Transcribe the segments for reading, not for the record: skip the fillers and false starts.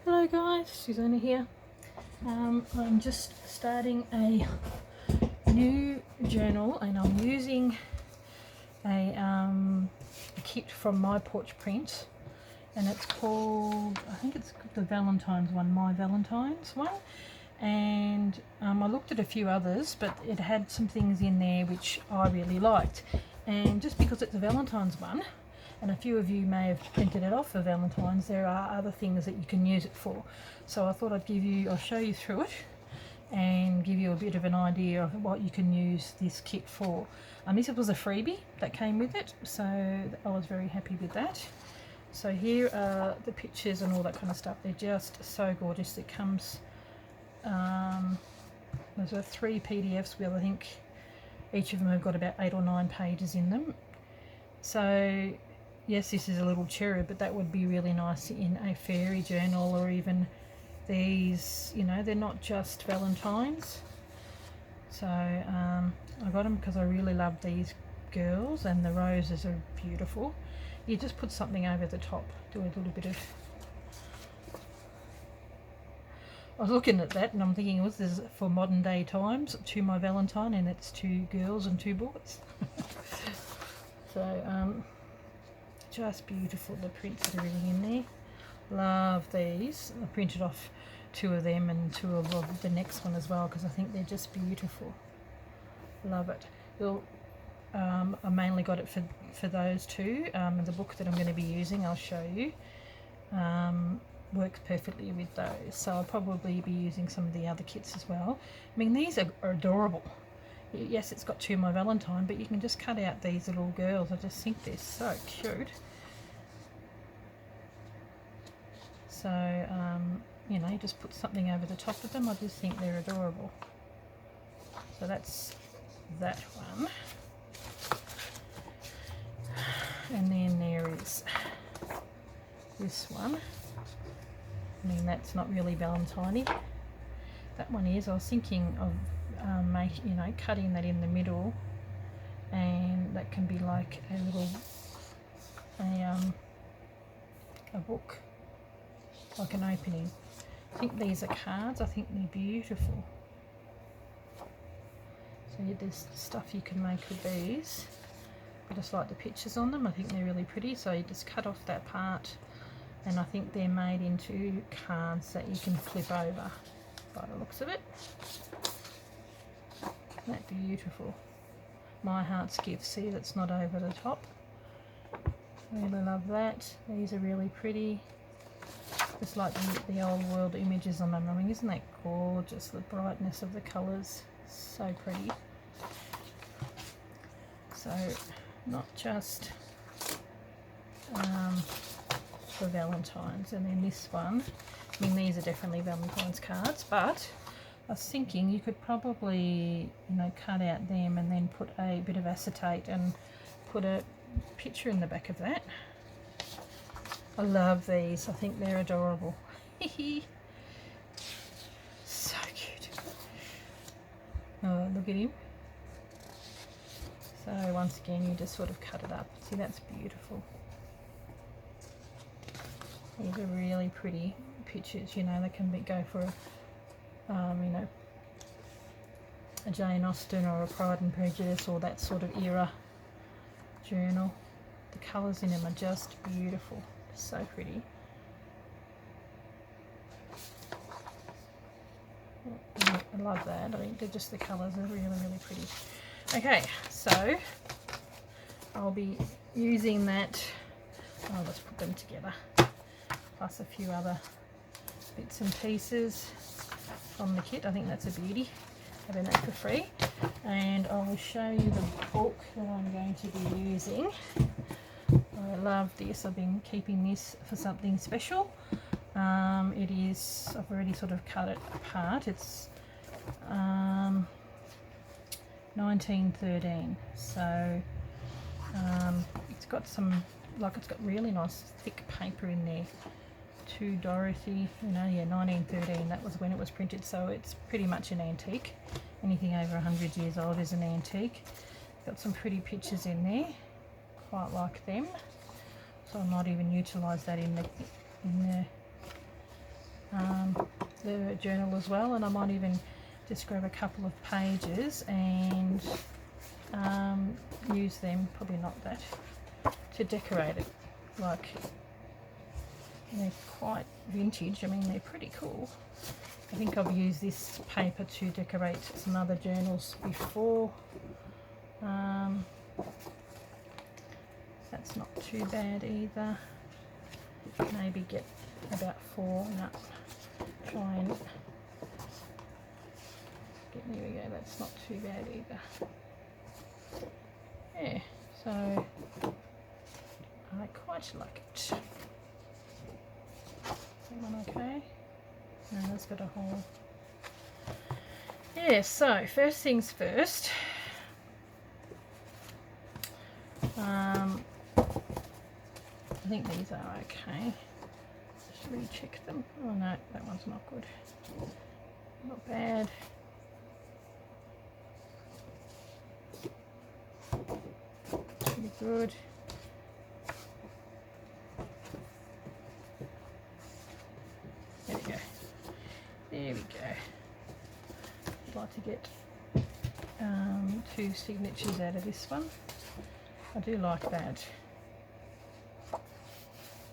Hello guys, Susanna here. I'm just starting a new journal and I'm using a kit from My Porch Print, and it's called, I think it's the Valentine's one, My Valentine's one. And I looked at a few others, but it had some things in there which I really liked. And just because it's a Valentine's one, and a few of you may have printed it off for Valentine's, there are other things that you can use it for. So I thought I'll show you through it and give you a bit of an idea of what you can use this kit for. This was a freebie that came with it, so I was very happy with that. So here are the pictures and all that kind of stuff. They're just so gorgeous. It comes, there's 3 PDFs with, I think each of them have got about 8 or 9 pages in them. So yes, this is a little cherub, but that would be really nice in a fairy journal, or even these, you know, they're not just Valentine's. So I got them because I really love these girls, and the roses are beautiful. You just put something over the top, do a little bit of... I was looking at that and I'm thinking, was this for modern day times, to my Valentine, and it's 2 girls and 2 boys. So just beautiful, the prints and everything in there. Love these. I printed off 2 of them and 2 of the next one as well, because I think they're just beautiful. Love it. I mainly got it for those 2. And the book that I'm going to be using, I'll show you, works perfectly with those. So I'll probably be using some of the other kits as well. I mean, these are adorable. Yes, it's got To My Valentine, but you can just cut out these little girls. I just think they're so cute. So, you know, you just put something over the top of them. I just think they're adorable. So that's that one. And then there is this one. I mean, that's not really Valentine-y. That one is. I was thinking of cutting that in the middle, and that can be like a little a book, like an opening. I think these are cards. I think they're beautiful. So there's stuff you can make with these. I just like the pictures on them. I think they're really pretty. So you just cut off that part, and I think they're made into cards that you can flip over by the looks of it. Isn't that beautiful? My Heart's Gift. See, that's not over the top. Really love that. These are really pretty. Just like the old world images on them. I mean, isn't that gorgeous? The brightness of the colours. So pretty. So, not just for Valentine's. And then this one, I mean, these are definitely Valentine's cards, but I was thinking you could probably, you know, cut out them and then put a bit of acetate and put a picture in the back of that. I love these. I think they're adorable. So cute. Oh, look at him. So once again, you just sort of cut it up. See, that's beautiful. These are really pretty pictures. You know, they can go for you know, a Jane Austen or a Pride and Prejudice, or that sort of era journal. The colours in them are just beautiful. So pretty. I love that. I think they're just, the colours are really, really pretty. Okay, so I'll be using that. I'll just put them together, plus a few other bits and pieces from the kit. I think that's a beauty, having that for free. And I'll show you the book that I'm going to be using. I love this. I've been keeping this for something special. It is, I've already sort of cut it apart. It's 1913. So it's got some, like, it's got really nice thick paper in there. To Dorothy, you know, yeah, 1913, that was when it was printed, so it's pretty much an antique. Anything over 100 years old is an antique. Got some pretty pictures in there, quite like them. So I might even utilise that in the the journal as well, and I might even just grab a couple of pages and use them, probably not that, to decorate it. Like, they're quite vintage. I mean, they're pretty cool. I think I've used this paper to decorate some other journals before. That's not too bad either. Maybe get about 4. No, try and get, there we go, that's not too bad either. Yeah, so I quite like it. That one okay? No, that's got a hole. Yeah, so first things first. I think these are okay. Just recheck them. Oh no, that one's not good. Not bad. Pretty good. There we go. There we go. I'd like to get 2 signatures out of this one. I do like that.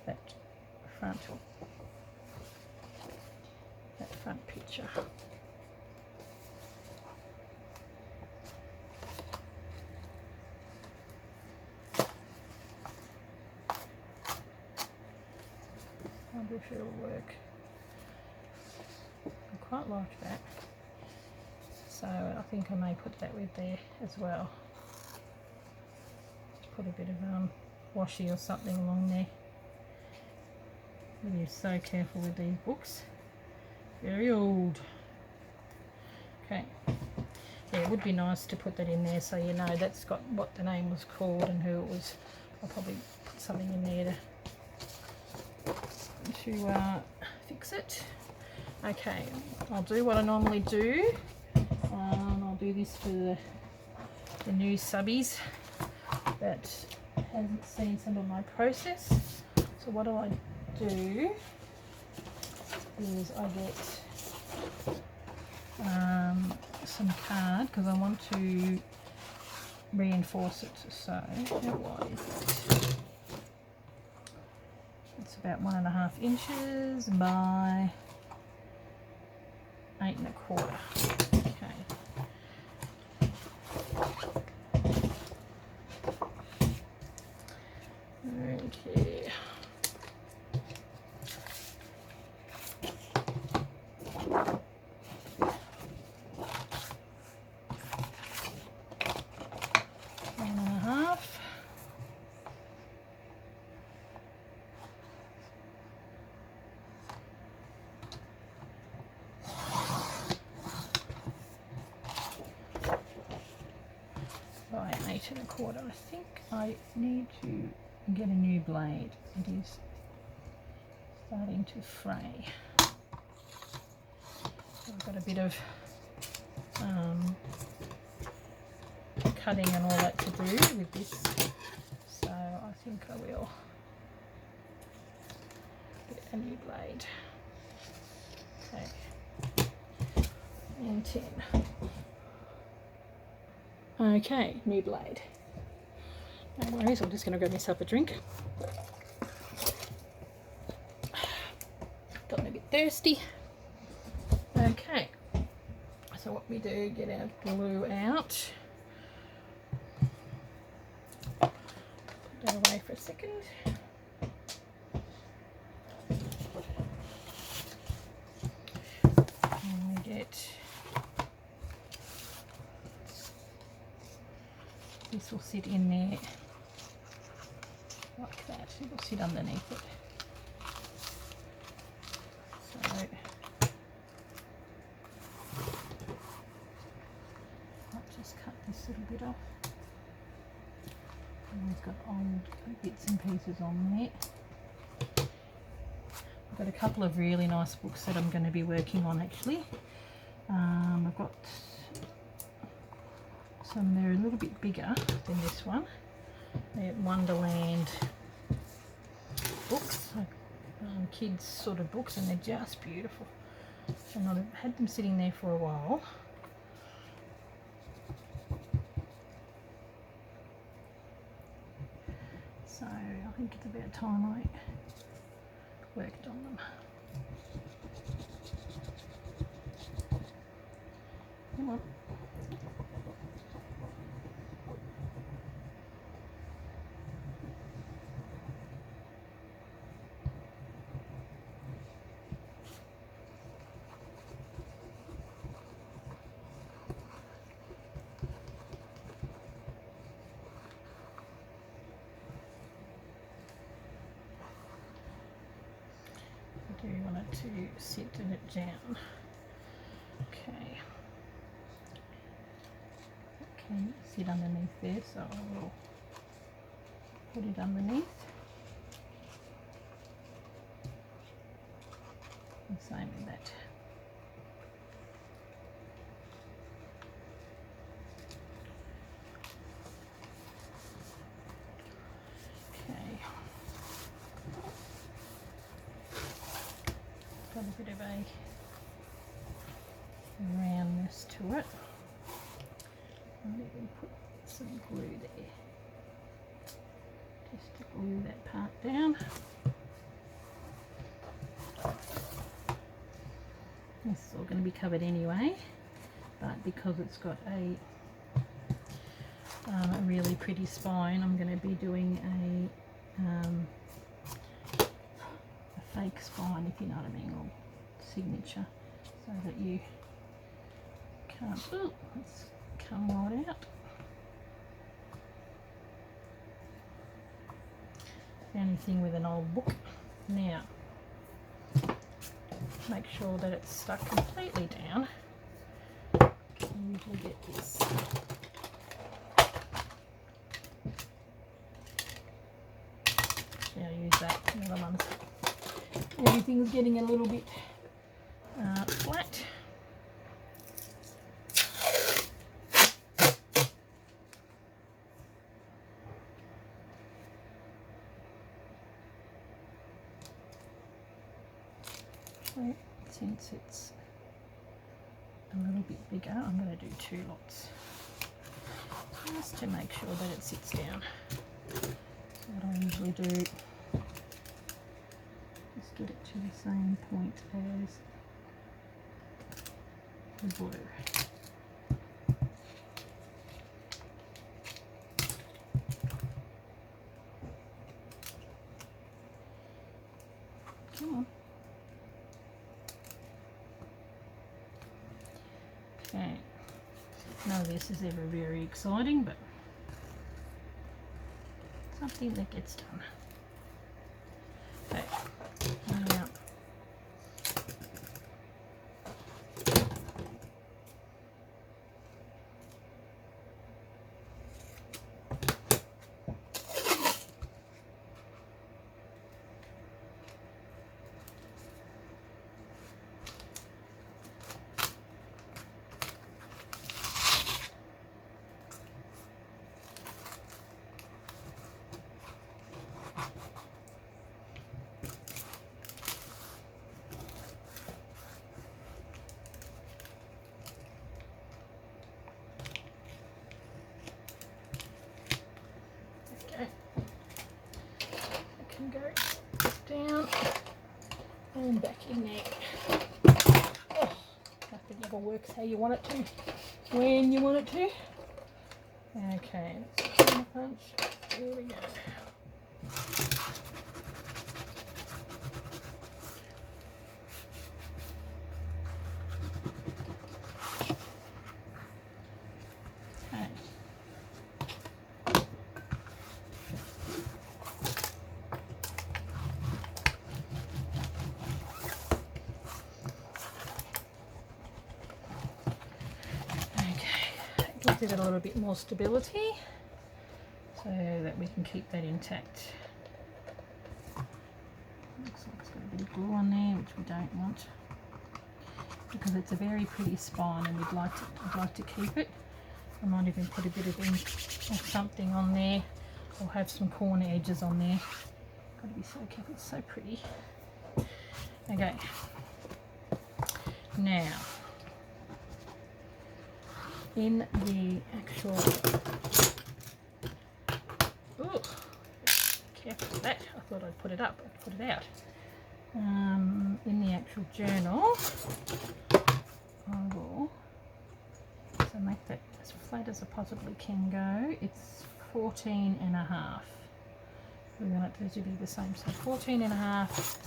That front picture. I wonder if it'll work. I quite like that. So I think I may put that with there as well. Just put a bit of washi or something along there. You're so careful with these books. Very old. Okay. Yeah, it would be nice to put that in there so you know that's got what the name was called and who it was. I'll probably put something in there to fix it. Okay, I'll do what I normally do. I'll do this for the new subbies that hasn't seen some of my process. So what I do is I get some card because I want to reinforce it. So how wide is that? It's about 1.5 inches by 8 1/4. Okay. Okay. By 8 1/4. I think I need to get a new blade. It is starting to fray. So I've got a bit of cutting and all that to do with this. So I think I will get a new blade. Okay. And 10. Okay, new blade. No worries, I'm just going to grab myself a drink. Gotten a bit thirsty. Okay, so what we do, get our glue out. Put that away for a second. And we get... This will sit in there like that. It will sit underneath it. So I'll just cut this little bit off. And it's got old bits and pieces on there. I've got a couple of really nice books that I'm going to be working on actually. I've got some, they're a little bit bigger than this one. They're Wonderland books, like kids sort of books, and they're just beautiful. and I've had them sitting there for a while. So I think it's about time I worked on them. Come on. I do want it to sit in it down. Okay. Can sit underneath there, so I will put it underneath. And same with that. Okay. Got a bit of a roundness to it. I'll even put some glue there, just to glue that part down. This is all going to be covered anyway, but because it's got a really pretty spine, I'm going to be doing a fake spine, if you know what I mean, or signature, so that you can't. Oh, let's come right out. Anything with an old book. Now, make sure that it's stuck completely down. You usually get this. I'll use that. The other ones, everything's getting a little bit flat. Since it's a little bit bigger, I'm going to do 2 lots, just to make sure that it sits down. So what I usually do, just get it to the same point as the blue. Come on. Okay, none of this is ever very exciting, but something that gets done. Okay, now down and back in there. Oh, nothing ever works how you want it to, when you want it to. Okay, let's put the punch. There we go. Gives it a little bit more stability so that we can keep that intact. Looks like it's got a bit of glue on there, which we don't want, because it's a very pretty spine and I'd like to keep it. I might even put a bit of ink or something on there, or have some corner edges on there. Got to be so careful, it's so pretty. Okay, Now, in the actual, oh, careful with that. I thought I'd put it up, I'd put it out. In the actual journal, I will make that as flat as I possibly can go. It's 14 and a half. We want it to be the same, so 14 and a half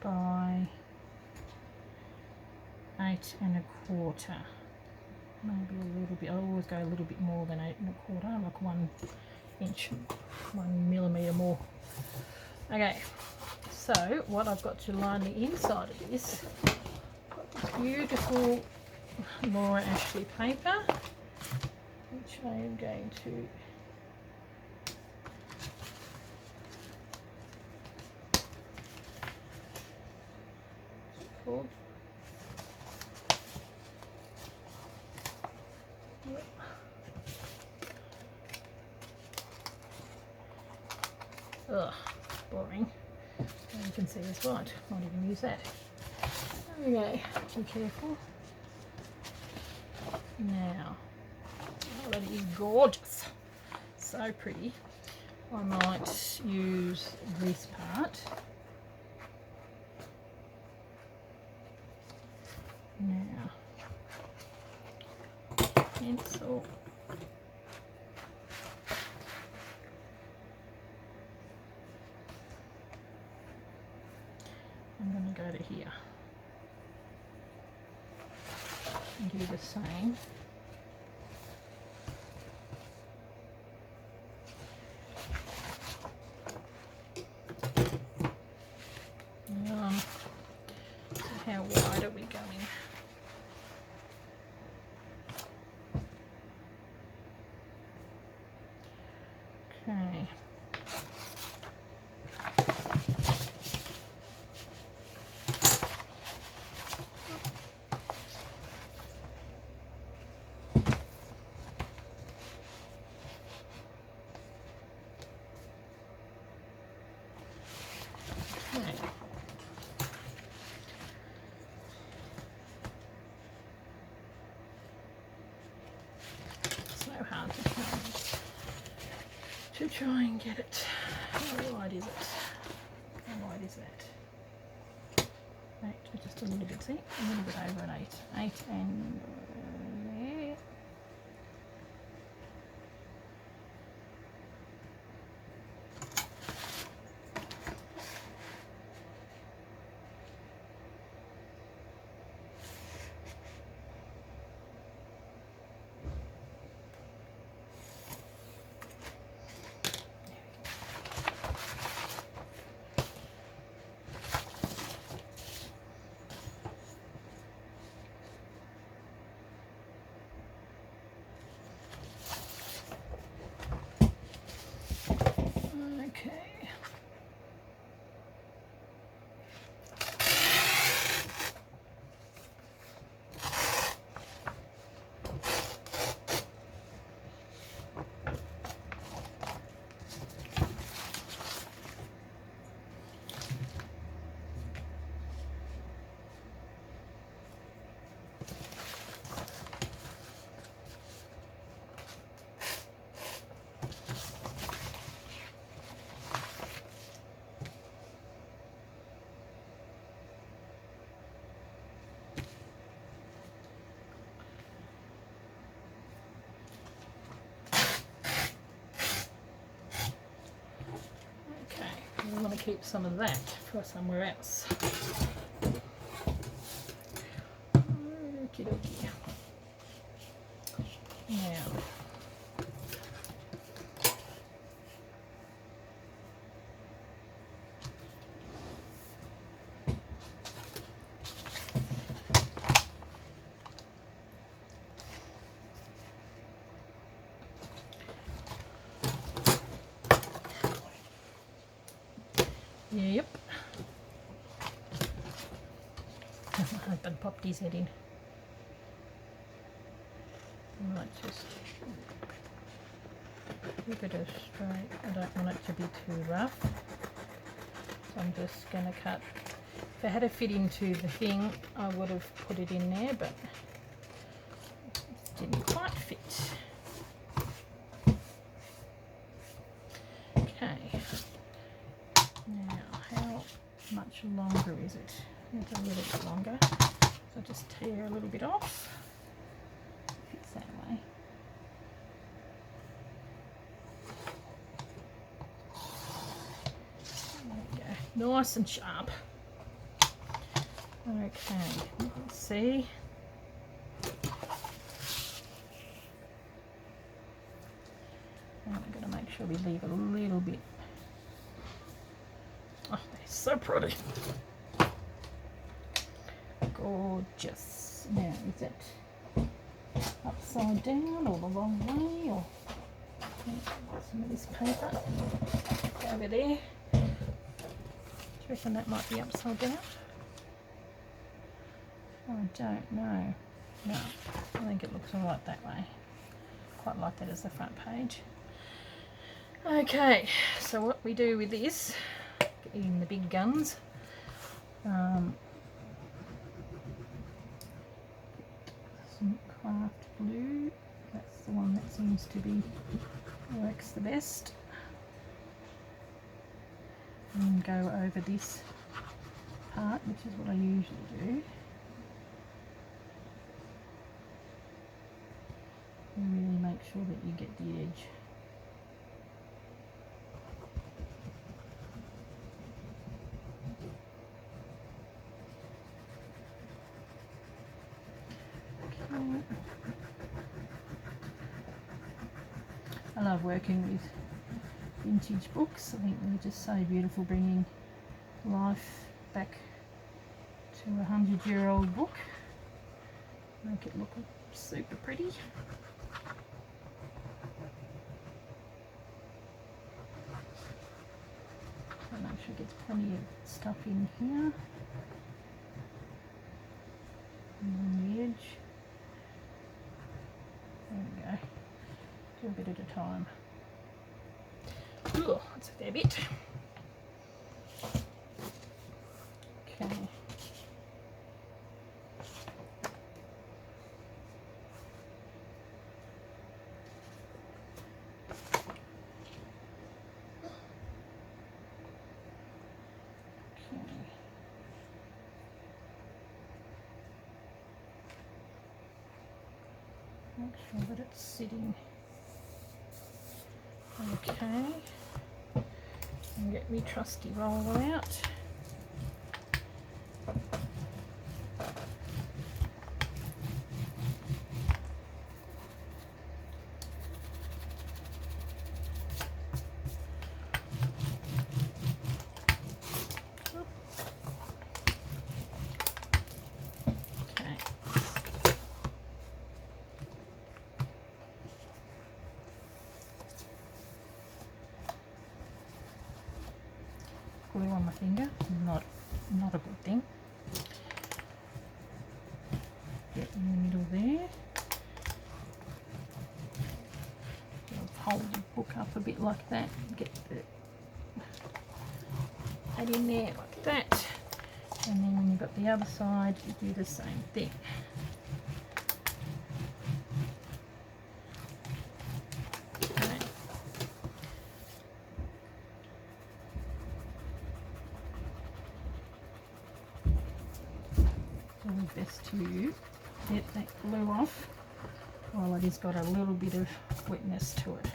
by 8 1/4. Maybe a little bit. I always go a little bit more than 8 1/4, like 1 inch, 1 millimetre more. Okay, so what I've got to line the inside of this, got this beautiful Laura Ashley paper, which I am going to called. Yep. Ugh, boring. And you can see it's white. Won't even use that. Okay, be careful. Now, oh, that is gorgeous. So pretty. I might use this part. Now, pencil. I'm going to go to here and do the same. So how wide are we going? Okay. Hard to try and get it. How wide is it? How wide is that? 8, just a little bit, see? A little bit over an 8. 8 and there. We want to keep some of that for somewhere else. Okie dokie. Now, yep. My husband popped his head in. I might just keep it as straight. I don't want it to be too rough. So I'm just going to cut If it had to fit into the thing, I would have put it in there, but it didn't quite fit. Okay. Now, how much longer is it? It's a little bit longer. So just tear a little bit off. Fits that way. There we go. Nice and sharp. Okay, let's see. And we're going to make sure we leave a little bit. Oh, they're so pretty. Gorgeous. Now, is it upside down or the wrong way? Or some of this paper over there. Do you reckon that might be upside down? I don't know. No, I think it looks alright that way. Quite like that as the front page. Okay, so what we do with this, in the big guns, some craft glue. That's the one that seems to be works the best. And go over this part, which is what I usually do. And really make sure that you get the edge. Okay. I love working with vintage books. I think they're just so beautiful, bringing life back to a 100-year-old book. Make it look super pretty. Make sure it gets plenty of stuff in here. And on the edge. There we go. Do a bit at a time. Ooh, that's a fair bit. Okay. Make sure that it's sitting okay. And get my trusty roller out. Glue on my finger, not a good thing. Get in the middle there. Hold the book up a bit like that. Get that in there like that. And then when you've got the other side, you do the same thing. Best to get that glue off while it has got a little bit of wetness to it.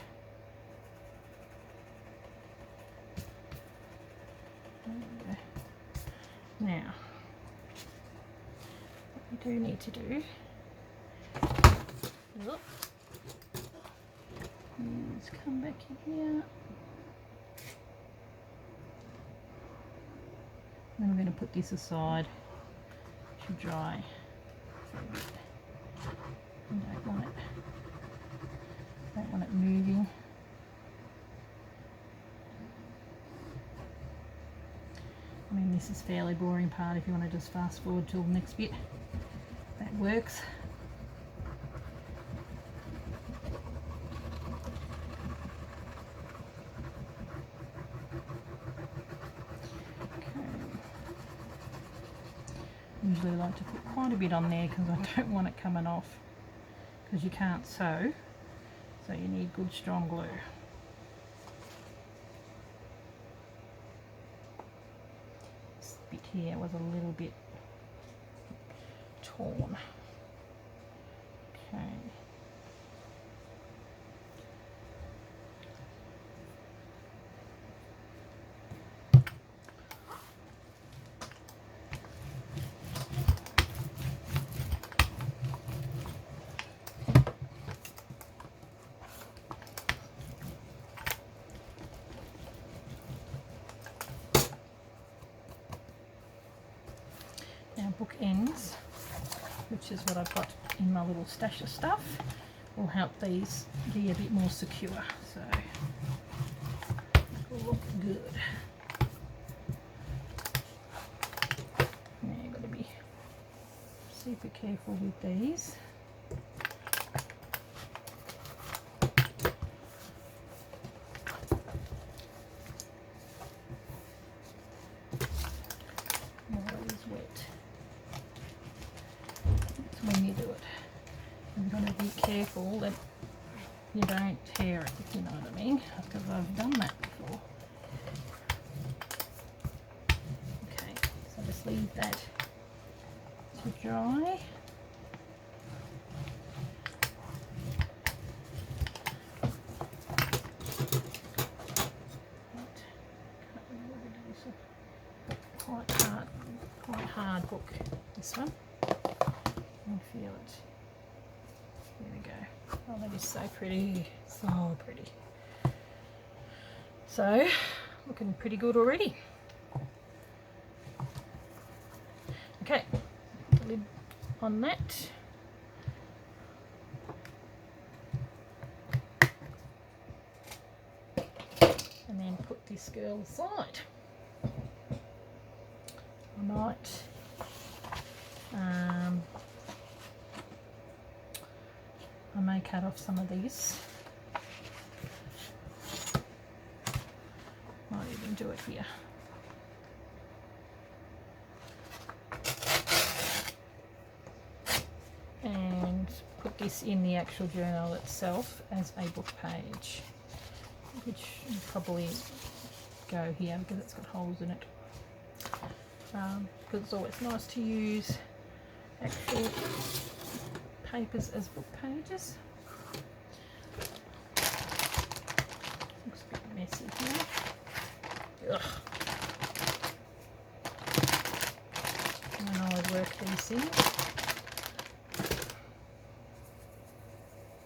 There we go. Now, what we do need to do is come back in here. Then we're going to put this aside. Dry. I don't want it moving. I mean, this is fairly boring part. If you want to just fast forward till the next bit, that works. usually like to put quite a bit on there because I don't want it coming off, because you can't sew, so you need good strong glue. This bit here was a little bit torn. Okay. Now book ends, which is what I've got in my little stash of stuff, will help these be a bit more secure, so it'll look good. Now you've got to be super careful with these. When you do it, you've got to be careful that you don't tear it, if you know what I mean, because I've done that before. Okay, so just leave that to dry. Quite hard book, this one. And feel it. There we go. Oh, that is so pretty. So pretty. So, looking pretty good already. Okay, put the lid on that. And then put this girl aside. I might I may cut off some of these. Might even do it here. And put this in the actual journal itself as a book page, which will probably go here because it's got holes in it. Because it's always nice to use actual papers as book pages. Looks a bit messy here. Ugh. I know I work these things.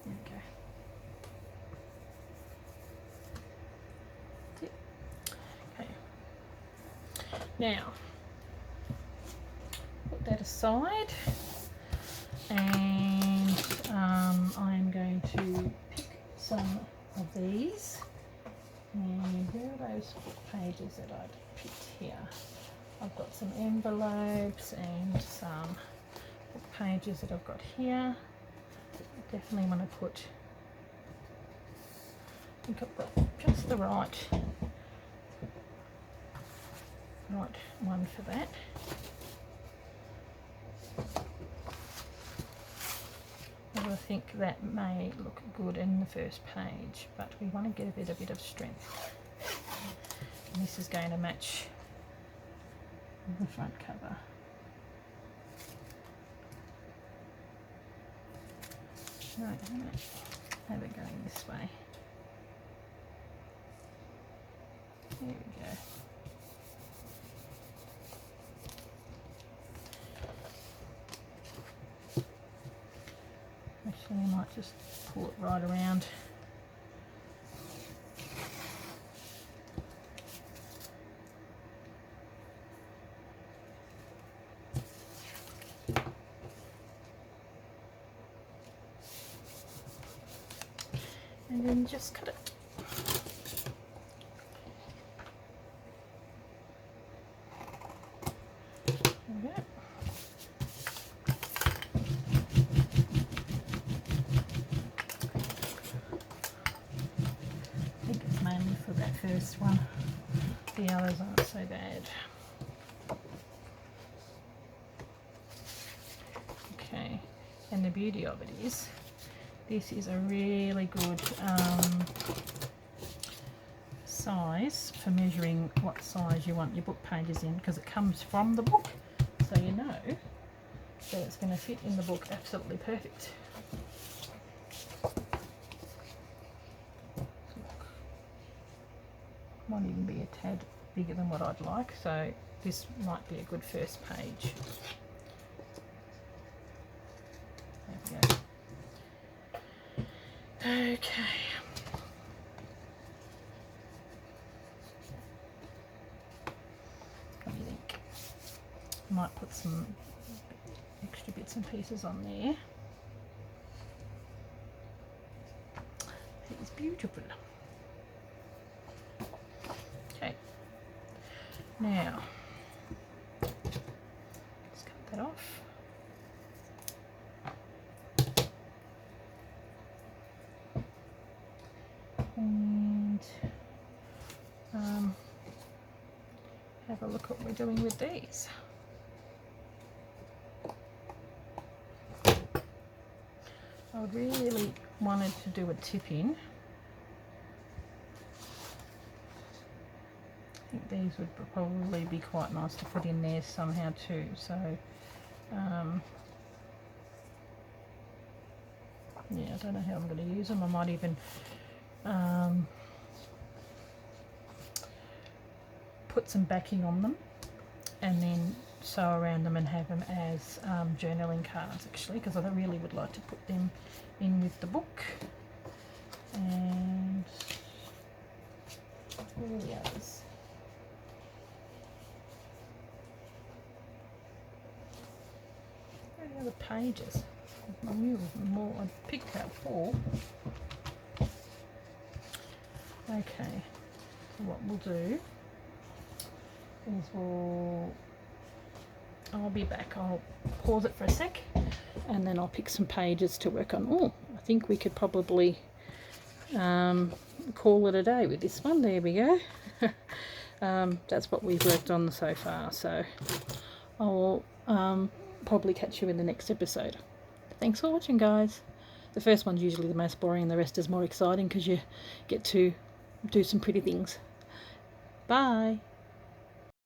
There we go. That's it. Okay. Now, put that aside, and I'm going to pick some of these. And where are those book pages that I'd picked here? I've got some envelopes and some book pages that I've got here. I definitely want to put, I think I've got just the right one for that. I think that may look good in the first page, but we want to get a bit of strength. And this is going to match the front cover. Right, have it going this way. There we go. Actually, I might just pull it right around. And then just cut it. There we go. I think it's mainly for that first one. The others aren't so bad. And the beauty of it is, this is a really good size for measuring what size you want your book pages in, because it comes from the book, so you know that it's going to fit in the book absolutely perfect. Might even be a tad bigger than what I'd like, so this might be a good first page. There we go. Okay. What do you think? Might put some extra bits and pieces on there. It's beautiful. Okay. Now, let's cut that off. And have a look at what we're doing with these. I would really wanted to do a tip in. I think these would probably be quite nice to put in there somehow too. So yeah, I don't know how I'm going to use them. I might even put some backing on them and then sew around them and have them as journaling cards, actually, because I really would like to put them in with the book. And where are the others? Where are the other pages? I knew more. I picked out 4. Okay, so what we'll do is I'll be back. I'll pause it for a sec and then I'll pick some pages to work on. Oh, I think we could probably call it a day with this one. There we go. That's what we've worked on so far, so I'll probably catch you in the next episode. Thanks for watching, guys. The first one's usually the most boring and the rest is more exciting because you get to do some pretty things. Bye.